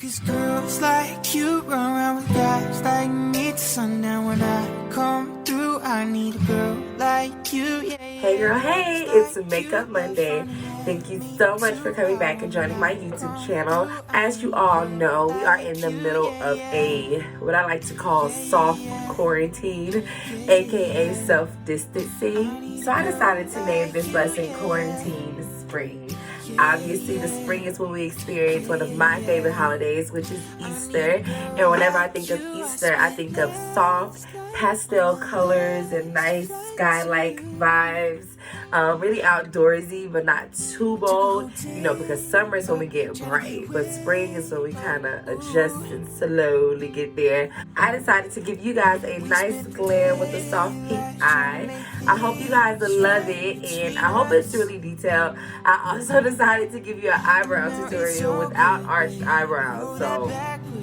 'Cause girls like you run around with guys like me till sundown. When I come through, I need a girl like you, yeah. Hey girl, hey, it's Makeup Monday. Thank you so much for coming back and joining my YouTube channel. As you all know, we are in the middle of what I like to call soft quarantine, aka self-distancing. So I decided to name this lesson Quarantine Spring. Obviously, the spring is when we experience one of my favorite holidays, which is Easter. And whenever I think of Easter, I think of soft pastel colors and nice sky-like vibes. Really outdoorsy, but not too bold, you know, because summer is when we get bright, but spring is when we kind of adjust and slowly get there. I decided to give you guys a nice glam with a soft pink eye. I hope you guys love it, and I hope it's really detailed. I also decided to give you an eyebrow tutorial without arched eyebrows, so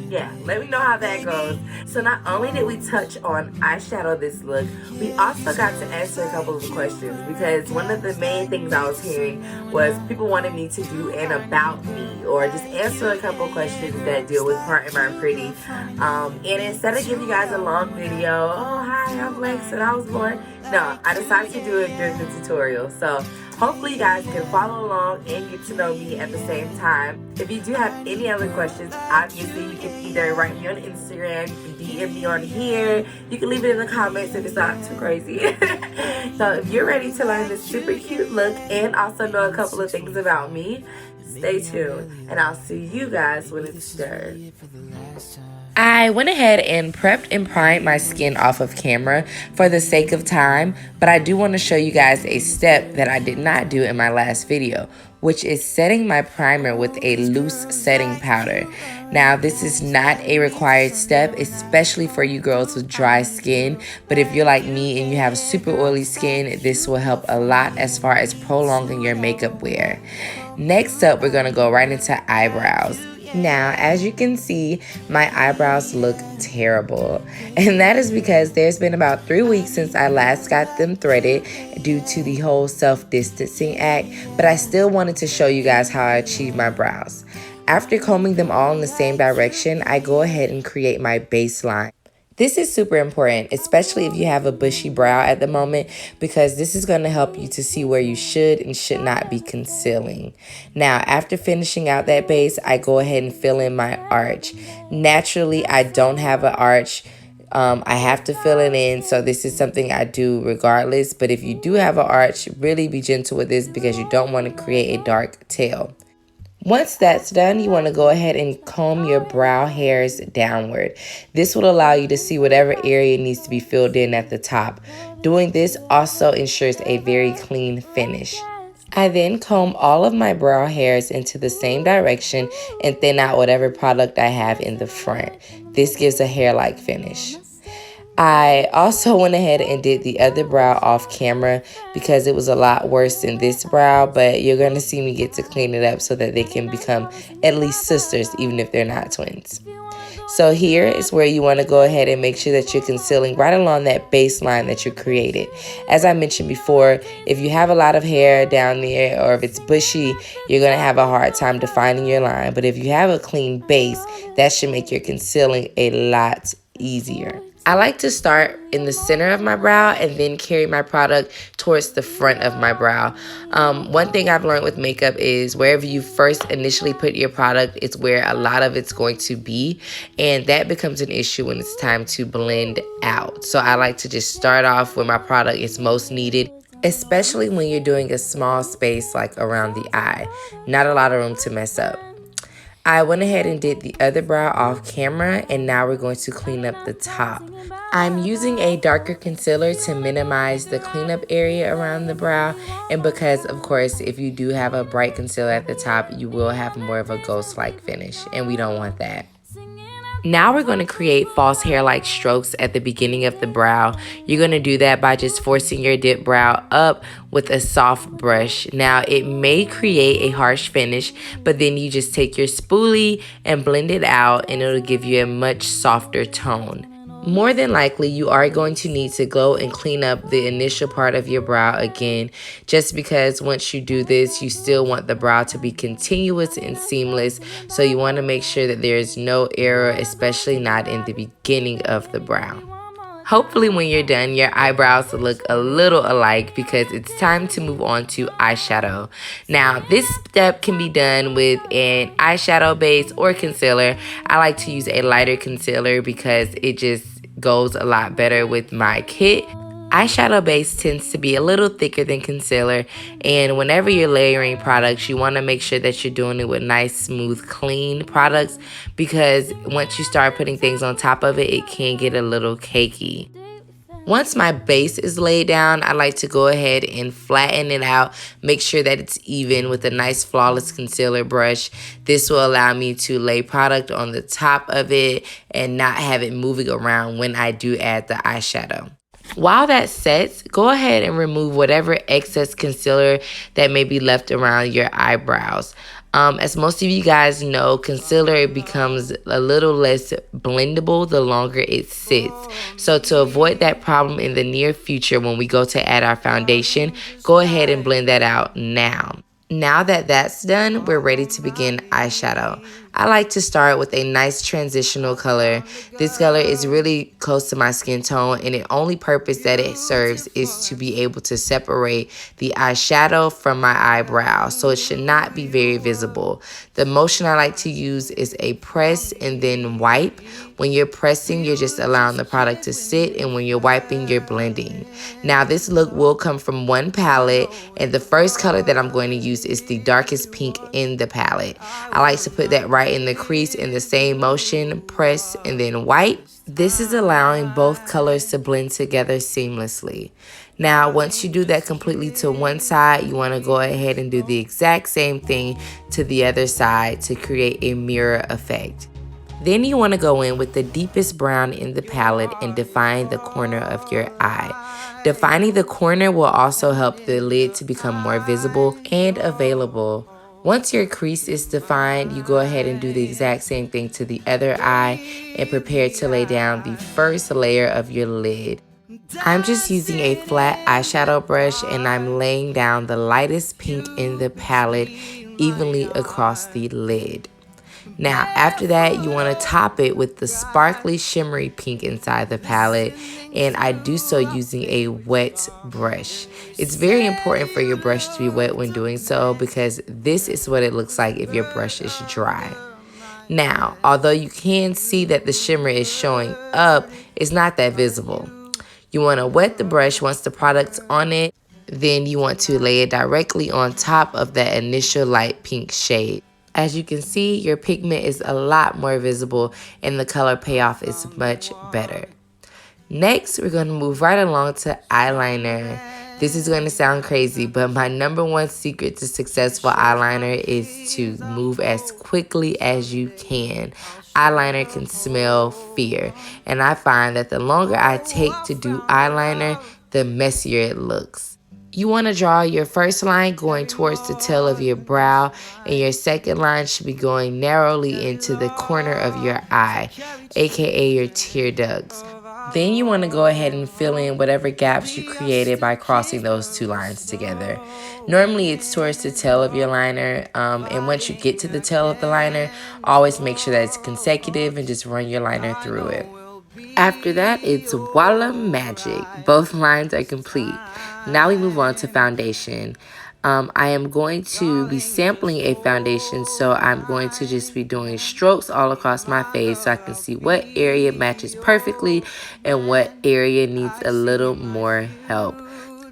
yeah, let me know how that goes. So not only did we touch on eyeshadow this look, we also got to answer a couple of questions, because one of the main things I was hearing was people wanted me to do an about me, or just answer a couple of questions that deal with Part Am I Pretty. And instead of giving you guys a long video, oh hi, I'm Lex and I was born, no, I decided to do it during the tutorial. So hopefully you guys can follow along and get to know me at the same time. If you do have any other questions, obviously you can either write me on Instagram, you can DM me on here, you can leave it in the comments if it's not too crazy. So if you're ready to learn this super cute look and also know a couple of things about me, stay tuned and I'll see you guys when it's done. I went ahead and prepped and primed my skin off of camera for the sake of time, but I do want to show you guys a step that I did not do in my last video, which is setting my primer with a loose setting powder. Now, this is not a required step, especially for you girls with dry skin, but if you're like me and you have super oily skin, this will help a lot as far as prolonging your makeup wear. Next up, we're going to go right into eyebrows. Now, as you can see, my eyebrows look terrible, and that is because there's been about 3 weeks since I last got them threaded due to the whole self-distancing act, but I still wanted to show you guys how I achieved my brows. After combing them all in the same direction, I go ahead and create my baseline. This is super important, especially if you have a bushy brow at the moment, because this is going to help you to see where you should and should not be concealing. Now, after finishing out that base, I go ahead and fill in my arch. Naturally, I don't have an arch. I have to fill it in, so this is something I do regardless. But if you do have an arch, really be gentle with this because you don't want to create a dark tail. Once that's done, you want to go ahead and comb your brow hairs downward. This will allow you to see whatever area needs to be filled in at the top. Doing this also ensures a very clean finish. I then comb all of my brow hairs into the same direction and thin out whatever product I have in the front. This gives a hair-like finish. I also went ahead and did the other brow off camera because it was a lot worse than this brow, but you're going to see me get to clean it up so that they can become at least sisters even if they're not twins. So here is where you want to go ahead and make sure that you're concealing right along that baseline that you created. As I mentioned before, if you have a lot of hair down there or if it's bushy, you're going to have a hard time defining your line. But if you have a clean base, that should make your concealing a lot easier. I like to start in the center of my brow and then carry my product towards the front of my brow. One thing I've learned with makeup is wherever you first initially put your product is where a lot of it's going to be, and that becomes an issue when it's time to blend out. So I like to just start off where my product is most needed, especially when you're doing a small space like around the eye. Not a lot of room to mess up. I went ahead and did the other brow off camera, and now we're going to clean up the top. I'm using a darker concealer to minimize the cleanup area around the brow, and because, of course, if you do have a bright concealer at the top, you will have more of a ghost-like finish, and we don't want that. Now we're going to create false hair-like strokes at the beginning of the brow. You're going to do that by just forcing your dip brow up with a soft brush. Now it may create a harsh finish, but then you just take your spoolie and blend it out and it'll give you a much softer tone. More than likely, you are going to need to go and clean up the initial part of your brow again, just because once you do this, you still want the brow to be continuous and seamless. So you want to make sure that there is no error, especially not in the beginning of the brow. Hopefully when you're done, your eyebrows look a little alike because it's time to move on to eyeshadow. Now, this step can be done with an eyeshadow base or concealer. I like to use a lighter concealer because it just goes a lot better with my kit. Eyeshadow base tends to be a little thicker than concealer, and whenever you're layering products, you want to make sure that you're doing it with nice, smooth, clean products, because once you start putting things on top of it, it can get a little cakey. Once my base is laid down, I like to go ahead and flatten it out, make sure that it's even with a nice flawless concealer brush. This will allow me to lay product on the top of it and not have it moving around when I do add the eyeshadow. While that sets, go ahead and remove whatever excess concealer that may be left around your eyebrows. As most of you guys know, concealer becomes a little less blendable the longer it sits. So to avoid that problem in the near future when we go to add our foundation, go ahead and blend that out now. Now that that's done, we're ready to begin eyeshadow. I like to start with a nice transitional color. This color is really close to my skin tone, and the only purpose that it serves is to be able to separate the eyeshadow from my eyebrow, so it should not be very visible. The motion I like to use is a press and then wipe. When you're pressing, you're just allowing the product to sit, and when you're wiping, you're blending. Now, this look will come from one palette, and the first color that I'm going to use is the darkest pink in the palette. I like to put that right in the crease in the same motion, press and then wipe. This is allowing both colors to blend together seamlessly. Now, once you do that completely to one side, you want to go ahead and do the exact same thing to the other side to create a mirror effect. Then you want to go in with the deepest brown in the palette and define the corner of your eye. Defining the corner will also help the lid to become more visible and available. Once your crease is defined, you go ahead and do the exact same thing to the other eye and prepare to lay down the first layer of your lid. I'm just using a flat eyeshadow brush and I'm laying down the lightest pink in the palette evenly across the lid. Now, after that, you want to top it with the sparkly shimmery pink inside the palette, and I do so using a wet brush. It's very important for your brush to be wet when doing so because this is what it looks like if your brush is dry. Now, although you can see that the shimmer is showing up, it's not that visible. You want to wet the brush once the product's on it, then you want to lay it directly on top of that initial light pink shade. As you can see, your pigment is a lot more visible and the color payoff is much better. Next, we're going to move right along to eyeliner. This is going to sound crazy, but my #1 secret to successful eyeliner is to move as quickly as you can. Eyeliner can smell fear, and I find that the longer I take to do eyeliner, the messier it looks. You want to draw your first line going towards the tail of your brow, and your second line should be going narrowly into the corner of your eye, aka your tear ducts. Then you want to go ahead and fill in whatever gaps you created by crossing those two lines together. Normally it's towards the tail of your liner, and once you get to the tail of the liner, always make sure that it's consecutive and just run your liner through it. After that, it's voila magic. Both lines are complete. Now we move on to foundation. I am going to be sampling a foundation, so I'm going to just be doing strokes all across my face so I can see what area matches perfectly and what area needs a little more help.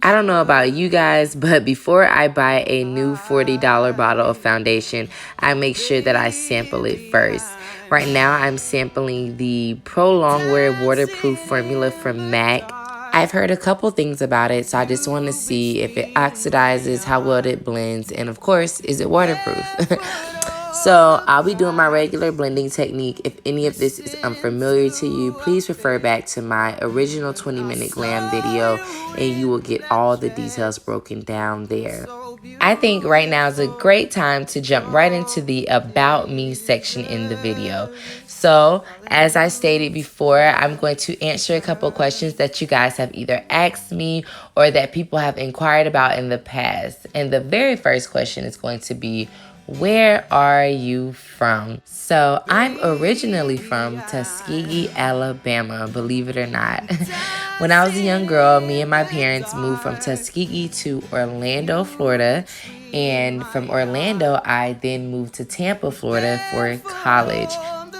I don't know about you guys, but before I buy a new $40 bottle of foundation, I make sure that I sample it first. Right now, I'm sampling the Pro Longwear Waterproof Formula from MAC. I've heard a couple things about it, so I just want to see if it oxidizes, how well it blends, and of course, is it waterproof? So I'll be doing my regular blending technique. If any of this is unfamiliar to you, please refer back to my original 20-minute glam video and you will get all the details broken down there. I think right now is a great time to jump right into the About Me section in the video. So, as I stated before, I'm going to answer a couple questions that you guys have either asked me or that people have inquired about in the past. And the very first question is going to be, where are you from? So I'm originally from Tuskegee, Alabama, believe it or not. When I was a young girl, me and my parents moved from Tuskegee to Orlando, Florida. And from Orlando, I then moved to Tampa, Florida for college.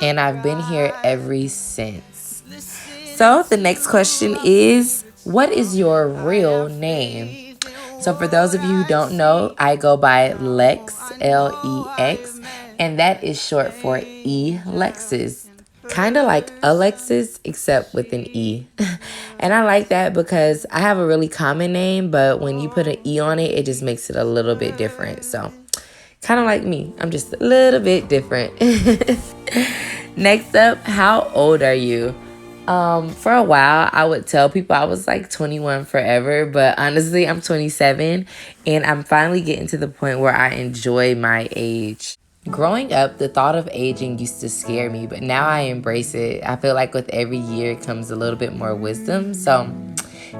And I've been here ever since. So the next question is, what is your real name? So for those of you who don't know, I go by Lex, L-E-X, and that is short for E-Lexis. Kind of like Alexis, except with an E. And I like that because I have a really common name, but when you put an E on it, it just makes it a little bit different. So kind of like me, I'm just a little bit different. Next up, how old are you? For a while, I would tell people I was like 21 forever, but honestly, I'm 27, and I'm finally getting to the point where I enjoy my age. Growing up, the thought of aging used to scare me, but now I embrace it. I feel like with every year comes a little bit more wisdom. So,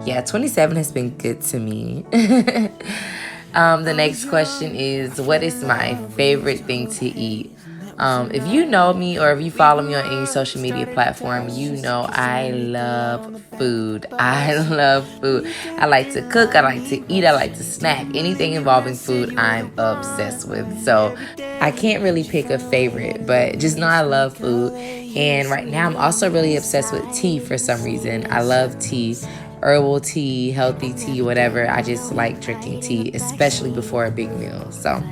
yeah, 27 has been good to me. The next question is, what is my favorite thing to eat? If you know me or if you follow me on any social media platform, you know I love food. I love food. I like to cook. I like to eat. I like to snack. Anything involving food, I'm obsessed with. So I can't really pick a favorite, but just know I love food. And right now I'm also really obsessed with tea for some reason. I love tea. Herbal tea, healthy tea, whatever. I just like drinking tea, especially before a big meal. So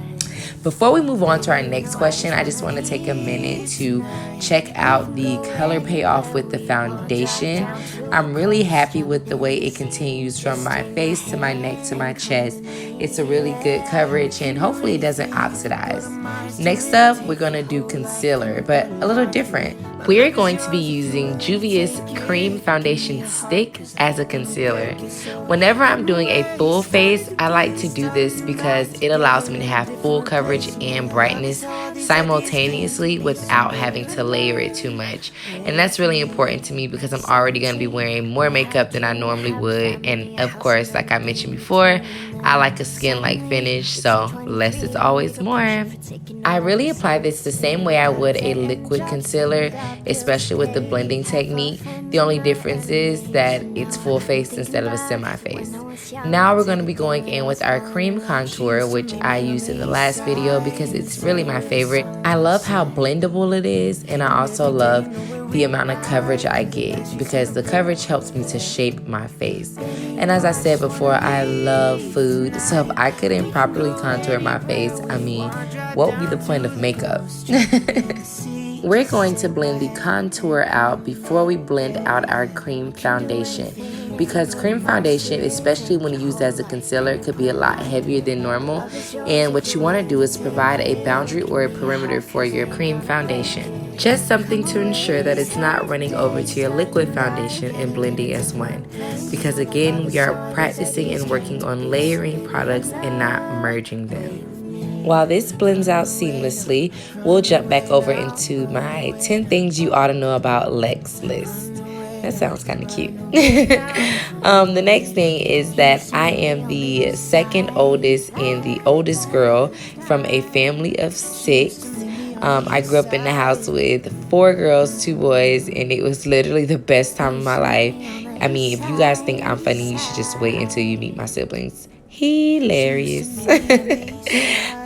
before we move on to our next question, I just want to take a minute to check out the color payoff with the foundation. I'm really happy with the way it continues from my face to my neck to my chest. It's a really good coverage and hopefully it doesn't oxidize. Next up, we're going to do concealer, but a little different. We're going to be using Juvias Cream Foundation Stick as a concealer. Whenever I'm doing a full face, I like to do this because it allows me to have full coverage and brightness simultaneously without having to layer it too much. And that's really important to me because I'm already going to be wearing more makeup than I normally would. And of course, like I mentioned before, I like a skin-like finish, so less is always more. I really apply this the same way I would a liquid concealer, especially with the blending technique. The only difference is that it's full face instead of a semi-face. Now we're going to be going in with our cream contour, which I used in the last video because it's really my favorite. I love how blendable it is, and I also love the amount of coverage I get because the coverage helps me to shape my face. And as I said before, I love food, so if I couldn't properly contour my face, I mean, what would be the point of makeup? We're going to blend the contour out before we blend out our cream foundation, because cream foundation, especially when used as a concealer, could be a lot heavier than normal, and what you want to do is provide a boundary or a perimeter for your cream foundation. Just something to ensure that it's not running over to your liquid foundation and blending as one, because again, we are practicing and working on layering products and not merging them. While this blends out seamlessly, we'll jump back over into my 10 things you ought to know about Lex list. That sounds kind of cute. The next thing is that I am the second oldest and the oldest girl from a family of 6. I grew up in the house with 4 girls, 2 boys, and it was literally the best time of my life. I mean, if you guys think I'm funny, you should just wait until you meet my siblings. Hilarious.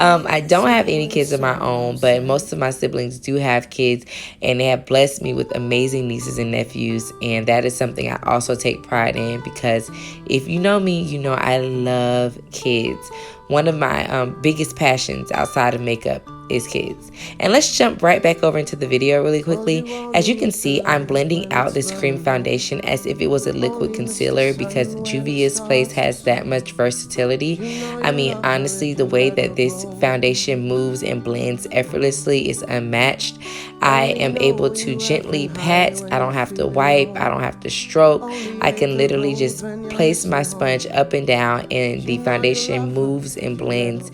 I don't have any kids of my own, but most of my siblings do have kids, and they have blessed me with amazing nieces and nephews, and that is something I also take pride in because if you know me, you know I love kids. One of my biggest passions outside of makeup is kids. And let's jump right back over into the video really quickly. As you can see, I'm blending out this cream foundation as if it was a liquid concealer because Juvia's Place has that much versatility. I mean, honestly, the way that this foundation moves and blends effortlessly is unmatched. I am able to gently pat. I don't have to wipe. I don't have to stroke. I can literally just place my sponge up and down and the foundation moves and blends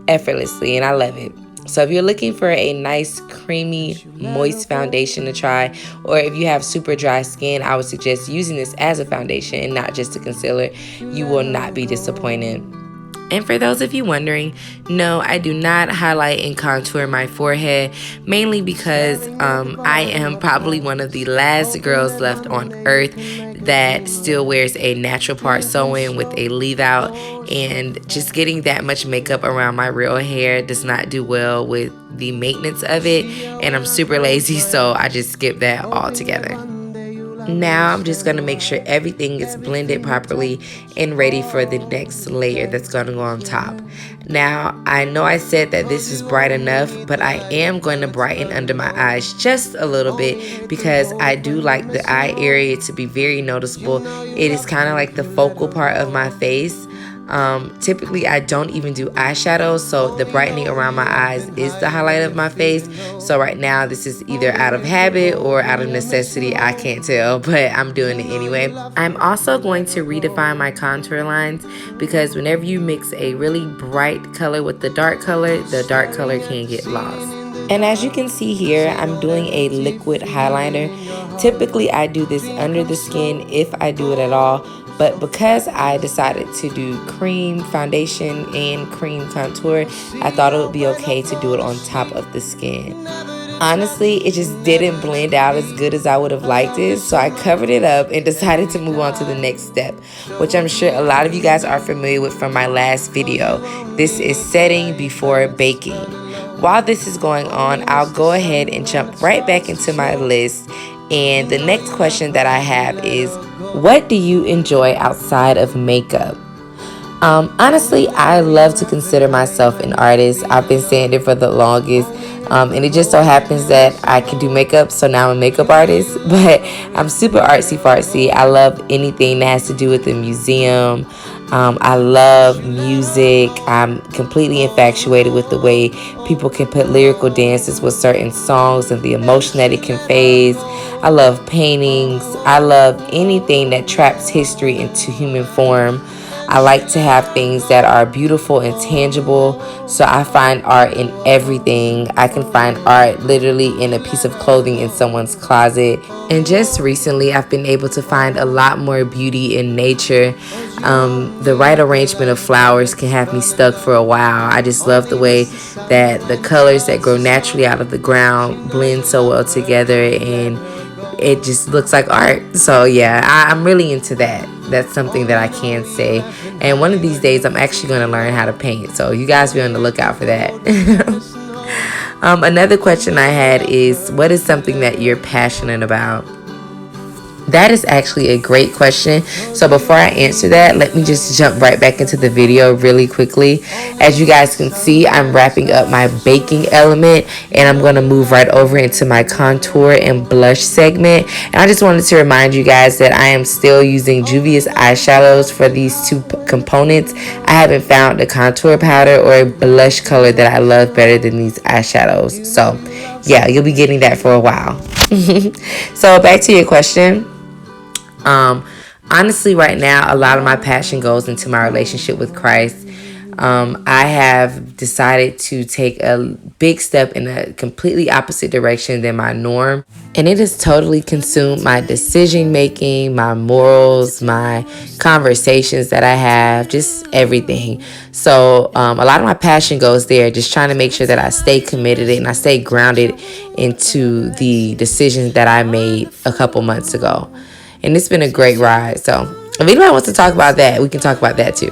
effortlessly, and I love it. So if you're looking for a nice creamy moist foundation to try, or if you have super dry skin, I would suggest using this as a foundation and not just a concealer. You will not be disappointed. And for those of you wondering, no, I do not highlight and contour my forehead, mainly because I am probably one of the last girls left on earth that still wears a natural part sew-in with a leave out, and just getting that much makeup around my real hair does not do well with the maintenance of it, and I'm super lazy, so I just skip that altogether. Now I'm just going to make sure everything is blended properly and ready for the next layer that's going to go on top. Now, I know I said that this is bright enough, but I am going to brighten under my eyes just a little bit because I do like the eye area to be very noticeable. It is kind of like the focal part of my face. Typically I don't even do eyeshadow, so the brightening around my eyes is the highlight of my face. So right now this is either out of habit or out of necessity, I can't tell, but I'm doing it anyway. I'm also going to redefine my contour lines because whenever you mix a really bright color with the dark color can get lost. And as you can see here, I'm doing a liquid highlighter. Typically I do this under the skin if I do it at all, but because I decided to do cream foundation and cream contour, I thought it would be okay to do it on top of the skin. Honestly, it just didn't blend out as good as I would have liked it, so I covered it up and decided to move on to the next step, which I'm sure a lot of you guys are familiar with from my last video. This is setting before baking. While this is going on, I'll go ahead and jump right back into my list. And the next question that I have is, what do you enjoy outside of makeup? Honestly, I love to consider myself an artist. I've been saying it for the longest. And it just so happens that I can do makeup, so now I'm a makeup artist. But I'm super artsy-fartsy. I love anything that has to do with the museum. I love music. I'm completely infatuated with the way people can put lyrical dances with certain songs and the emotion that it conveys. I love paintings. I love anything that traps history into human form. I like to have things that are beautiful and tangible, so I find art in everything. I can find art literally in a piece of clothing in someone's closet. And just recently, I've been able to find a lot more beauty in nature. The right arrangement of flowers can have me stuck for a while. I just love the way that the colors that grow naturally out of the ground blend so well together, and it just looks like art. So yeah, I'm really into that. That's something that I can say. And one of these days I'm actually going to learn how to paint, so you guys be on the lookout for that. Another question I had is, what is something that you're passionate about? That is actually a great question. So before I answer that, let me just jump right back into the video really quickly. As you guys can see, I'm wrapping up my baking element, and I'm going to move right over into my contour and blush segment. And I just wanted to remind you guys that I am still using Juvias eyeshadows for these two components. I haven't found a contour powder or a blush color that I love better than these eyeshadows. So yeah, you'll be getting that for a while. So back to your question. Honestly, right now, a lot of my passion goes into my relationship with Christ. I have decided to take a big step in a completely opposite direction than my norm. And it has totally consumed my decision making, my morals, my conversations that I have, just everything. So a lot of my passion goes there, just trying to make sure that I stay committed and I stay grounded into the decisions that I made a couple months ago. And it's been a great ride. So if anybody wants to talk about that, we can talk about that too.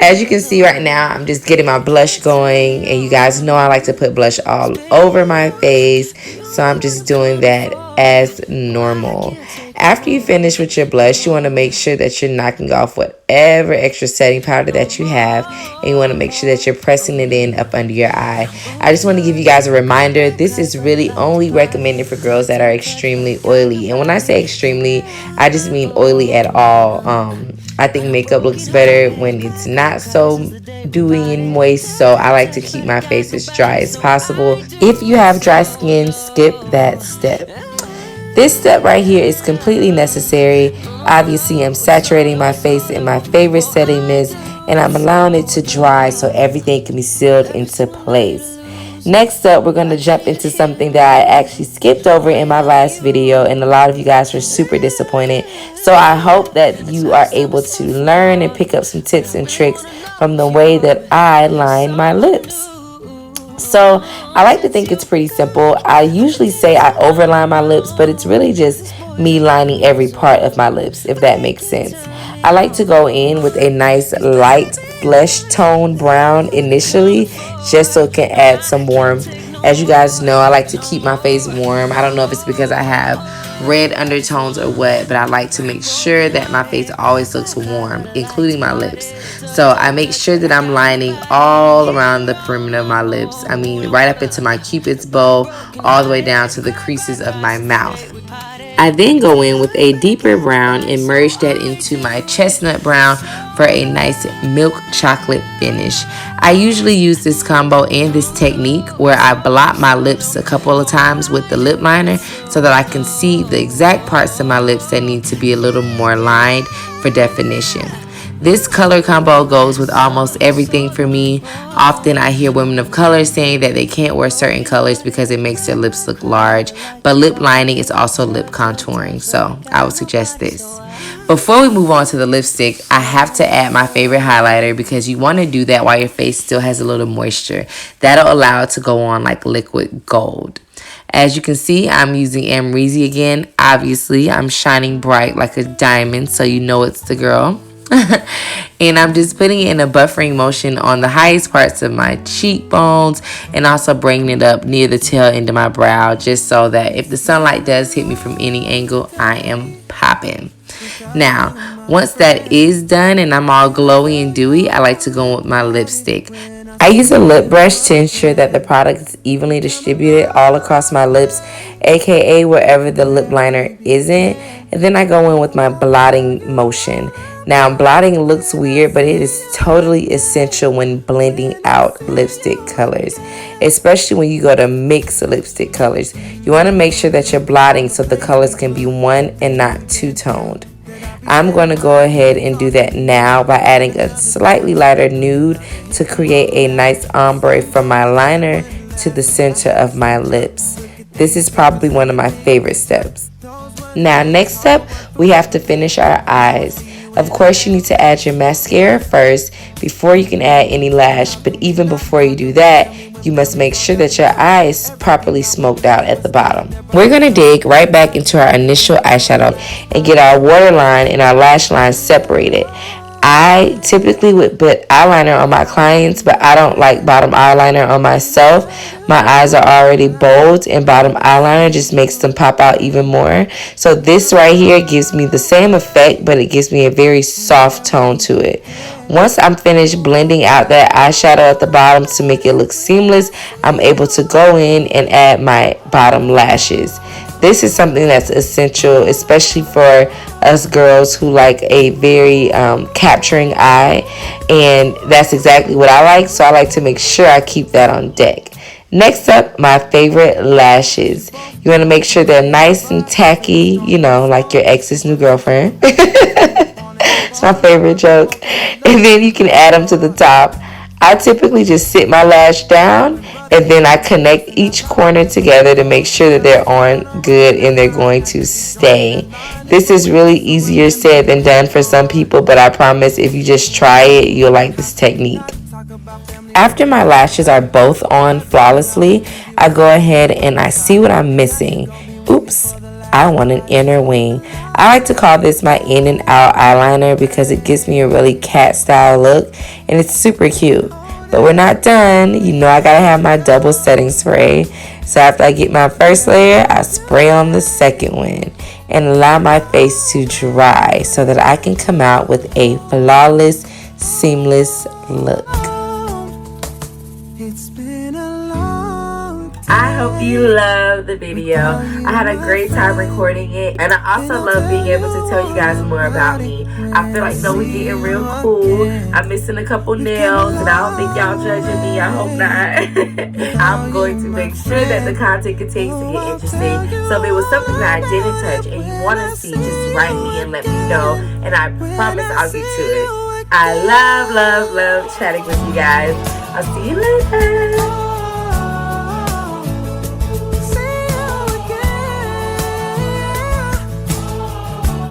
As you can see right now, I'm just getting my blush going. And you guys know I like to put blush all over my face. So I'm just doing that as normal. after you finish with your blush, you want to make sure that you're knocking off whatever extra setting powder that you have, and you want to make sure that you're pressing it in up under your eye. I just want to give you guys a reminder, this is really only recommended for girls that are extremely oily. And when I say extremely, I just mean oily at all. I think makeup looks better when it's not so dewy and moist, so I like to keep my face as dry as possible. If you have dry skin, skip that step. This step right here is completely necessary. Obviously, I'm saturating my face in my favorite setting mist, and I'm allowing it to dry so everything can be sealed into place. Next up, we're going to jump into something that I actually skipped over in my last video, and a lot of you guys were super disappointed. So I hope that you are able to learn and pick up some tips and tricks from the way that I line my lips. So I like to think it's pretty simple. I usually say I overline my lips, but it's really just me lining every part of my lips, if that makes sense. I like to go in with a nice light flesh tone brown initially, just so it can add some warmth. As you guys know, I like to keep my face warm. I don't know if it's because I have red undertones or what, but I like to make sure that my face always looks warm, including my lips. So I make sure that I'm lining all around the perimeter of my lips. I mean, right up into my cupid's bow, all the way down to the creases of my mouth. I then go in with a deeper brown and merge that into my chestnut brown for a nice milk chocolate finish. I usually use this combo and this technique where I blot my lips a couple of times with the lip liner so that I can see the exact parts of my lips that need to be a little more lined for definition. This color combo goes with almost everything for me. Often I hear women of color saying that they can't wear certain colors because it makes their lips look large, but lip lining is also lip contouring, so I would suggest this. Before we move on to the lipstick, I have to add my favorite highlighter because you want to do that while your face still has a little moisture. That'll allow it to go on like liquid gold. As you can see, I'm using Amrezy again. Obviously, I'm shining bright like a diamond, so you know it's the girl. And I'm just putting it in a buffering motion on the highest parts of my cheekbones and also bringing it up near the tail end of my brow, just so that if the sunlight does hit me from any angle, I am popping. Now, once that is done and I'm all glowy and dewy, I like to go with my lipstick. I use a lip brush to ensure that the product is evenly distributed all across my lips, aka wherever the lip liner isn't, and then I go in with my blotting motion. Now, blotting looks weird, but it is totally essential when blending out lipstick colors, especially when you go to mix lipstick colors. You want to make sure that you're blotting so the colors can be one and not two-toned. I'm going to go ahead and do that now by adding a slightly lighter nude to create a nice ombre from my liner to the center of my lips. This is probably one of my favorite steps. Now, next up, we have to finish our eyes. Of course, you need to add your mascara first before you can add any lash, but even before you do that, you must make sure that your eye is properly smoked out at the bottom. We're going to dig right back into our initial eyeshadow and get our waterline and our lash line separated. I typically would put eyeliner on my clients, but I don't like bottom eyeliner on myself. My eyes are already bold, and bottom eyeliner just makes them pop out even more. So this right here gives me the same effect, but it gives me a very soft tone to it. Once I'm finished blending out that eyeshadow at the bottom to make it look seamless, I'm able to go in and add my bottom lashes. This is something that's essential, especially for us girls who like a very capturing eye, and that's exactly what I like, so I like to make sure I keep that on deck. Next up, my favorite lashes. You want to make sure they're nice and tacky, you know, like your ex's new girlfriend. It's my favorite joke. And then you can add them to the top. I typically just sit my lash down and then I connect each corner together to make sure that they're on good and they're going to stay. This is really easier said than done for some people, but I promise if you just try it, you'll like this technique. After my lashes are both on flawlessly, I go ahead and I see what I'm missing. Oops, I want an inner wing. I like to call this my in and out eyeliner because it gives me a really cat style look and it's super cute. But we're not done. You know I gotta have my double setting spray. So after I get my first layer, I spray on the second one. and allow my face to dry so that I can come out with a flawless, seamless look. It's been a long time. I hope you love the video. I had a great time recording it, and I also love being able to tell you guys more about me. I feel like, we're getting real cool. I'm missing a couple nails, and I don't think y'all judging me. I hope not. I'm going to make sure that the content continues to get interesting. So if it was something that I didn't touch and you want to see, just write me and let me know, and I promise I'll get to it. I love chatting with you guys. I'll see you later.